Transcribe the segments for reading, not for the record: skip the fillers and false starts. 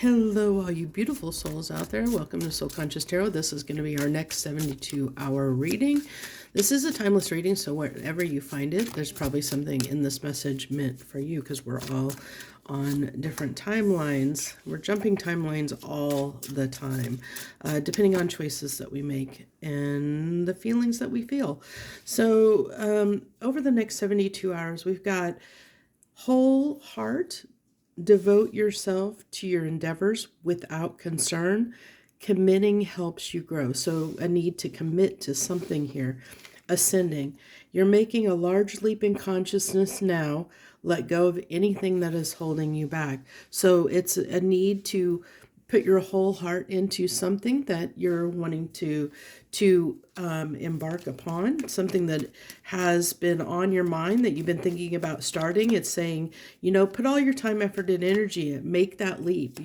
Hello, all you beautiful souls out there. Welcome to Soul Conscious Tarot. This is going to be our next 72-hour reading. This is a timeless reading, so wherever you find it, there's probably something in this message meant for you because we're all on different timelines. We're jumping timelines all the time, depending on choices that we make and the feelings that we feel. So over the next 72 hours, we've got whole heart. Devote yourself to your endeavors without concern. Committing helps you grow. So a need to commit to something here. Ascending. You're making a large leap in consciousness now. Let go of anything that is holding you back. So it's a need to put your whole heart into something that you're wanting to embark upon, something that has been on your mind that you've been thinking about starting. It's saying, put all your time, effort, and energy in, make that leap,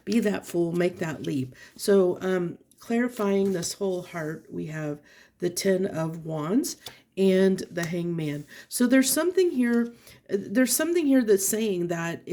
be that fool, make that leap. So clarifying this whole heart, we have the 10 of Wands and the Hangman. So there's something here that's saying that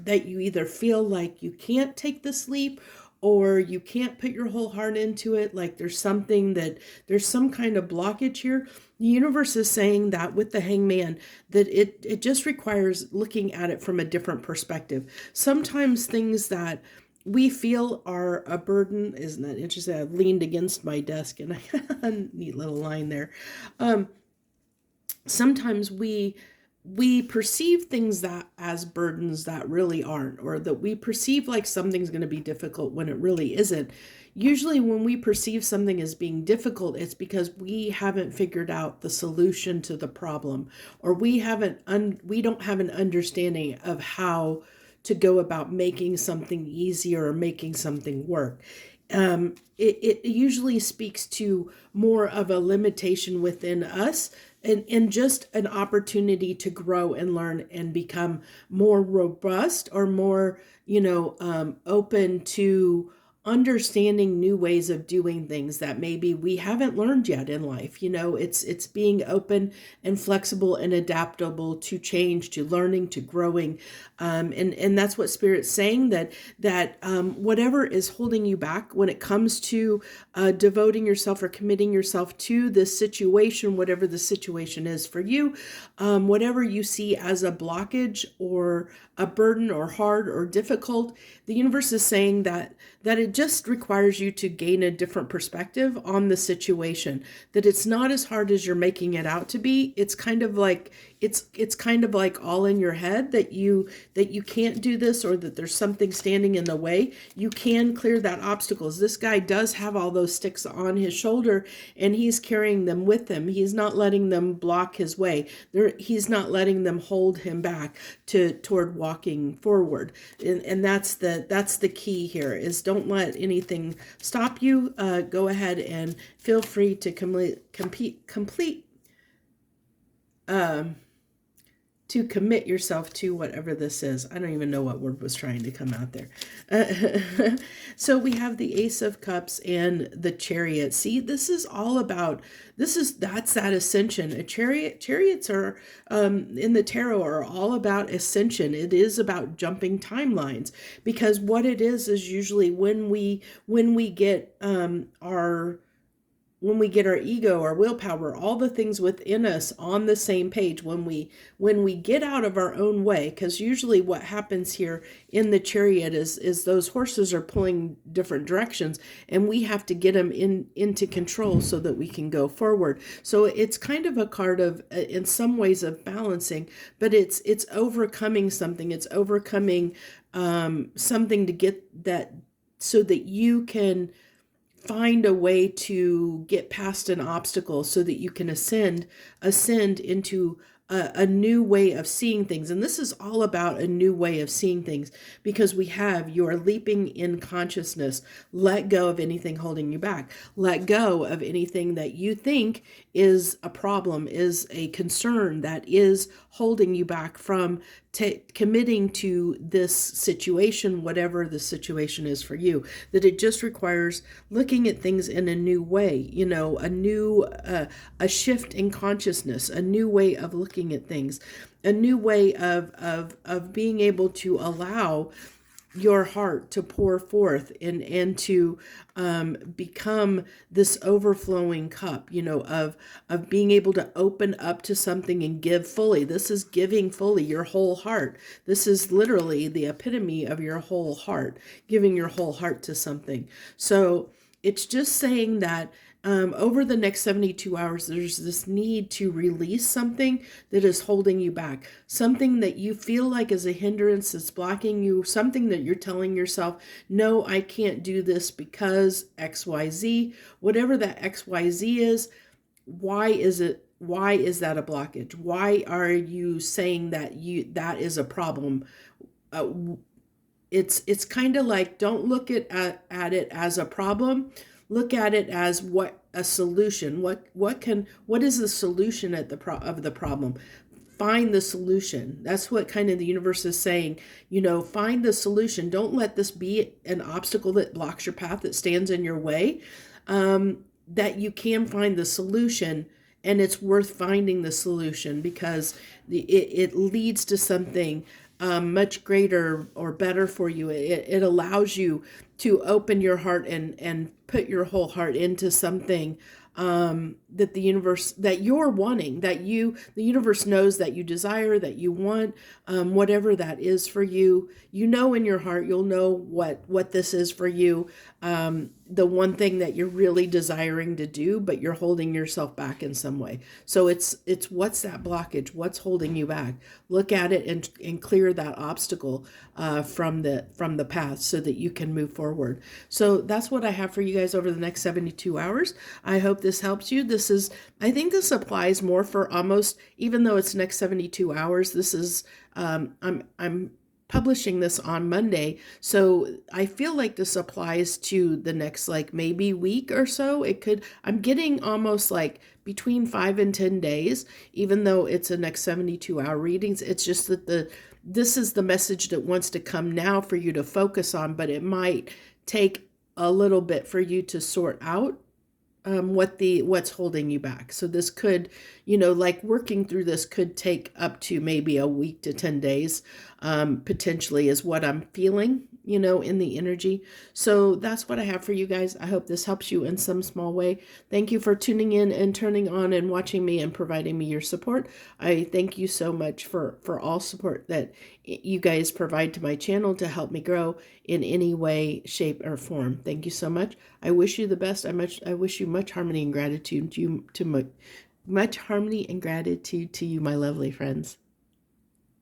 that you either feel like you can't take this leap or you can't put your whole heart into it. Like there's some kind of blockage here. The universe is saying that with the Hangman, that it just requires looking at it from a different perspective. Sometimes things that we feel are a burden. Isn't that interesting? I leaned against my desk and a neat little line there. Sometimes we perceive things that as burdens that really aren't, or that we perceive like something's going to be difficult when it really isn't. Usually when we perceive something as being difficult, it's because we haven't figured out the solution to the problem, or we don't have an understanding of how to go about making something easier or making something work. It usually speaks to more of a limitation within us and just an opportunity to grow and learn and become more robust or more, open to understanding new ways of doing things that maybe we haven't learned yet in life. It's being open and flexible and adaptable to change, to learning, to growing. And that's what Spirit's saying, that whatever is holding you back when it comes to devoting yourself or committing yourself to this situation, whatever the situation is for you, whatever you see as a blockage or a burden or hard or difficult, the universe is saying that it just requires you to gain a different perspective on the situation, that it's not as hard as you're making it out to be. It's kind of like all in your head that you can't do this, or that there's something standing in the way. You can clear that obstacles. This guy does have all those sticks on his shoulder and he's carrying them with him. He's not letting them block his way. He's not letting them hold him back toward walking forward. And that's the key here, is don't let anything stop you. Go ahead and feel free to to commit yourself to whatever this is. I don't even know what word was trying to come out there. So we have the Ace of Cups and the Chariot. See, this is all about, that's that ascension. Chariots are, in the tarot, are all about ascension. It is about jumping timelines, because what it is usually when we get when we get our ego, our willpower, all the things within us on the same page, when we get out of our own way, because usually what happens here in the Chariot is those horses are pulling different directions, and we have to get them into control so that we can go forward. So it's kind of a card of, in some ways, of balancing, but it's overcoming something. It's overcoming something to get that, so that you can find a way to get past an obstacle, so that you can ascend into a new way of seeing things. And this is all about a new way of seeing things, because you are leaping in consciousness. Let go of anything holding you back. Let go of anything that you think is a problem, is a concern, that is holding you back from committing to this situation, whatever the situation is for you. That it just requires looking at things in a new way, a shift in consciousness, a new way of looking at things, a new way of being able to allow your heart to pour forth and to become this overflowing cup, of being able to open up to something and give fully. This is giving fully your whole heart. This is literally the epitome of your whole heart, giving your whole heart to something. So it's just saying that over the next 72 hours, there's this need to release something that is holding you back, something that you feel like is a hindrance that's blocking you, something that you're telling yourself, no, I can't do this because XYZ, whatever that XYZ is. Why is it? Why is that a blockage? Why are you saying that is a problem? Uh, it's kind of like, don't look at it as a problem. Look at it as what a solution. What is the solution of the problem? Find the solution. That's what kind of the universe is saying. Find the solution. Don't let this be an obstacle that blocks your path, that stands in your way. That you can find the solution, and it's worth finding the solution, because it leads to something much greater or better for you. It allows you to open your heart and put your whole heart into something that that you're wanting, the universe knows that you desire, that you want, whatever that is for you. In your heart, you'll know what this is for you. The one thing that you're really desiring to do, but you're holding yourself back in some way. So it's what's that blockage? What's holding you back? Look at it and clear that obstacle from the path so that you can move forward. So that's what I have for you guys over the next 72 hours. I hope this helps you. I think this applies more for almost, even though it's next 72 hours, this is, I'm publishing this on Monday. So I feel like this applies to the next, like, maybe week or so. I'm getting almost like between 5 and 10 days, even though it's a next 72-hour readings. It's just that this is the message that wants to come now for you to focus on, but it might take a little bit for you to sort out what's holding you back. So this could, like, working through this could take up to maybe a week to 10 days, potentially, is what I'm feeling, in the energy. So that's what I have for you guys. I hope this helps you in some small way. Thank you for tuning in and turning on and watching me and providing me your support. I thank you so much for all support that you guys provide to my channel to help me grow in any way, shape, or form. Thank you so much. I wish you the best. I wish you much harmony and gratitude much harmony and gratitude to you, my lovely friends.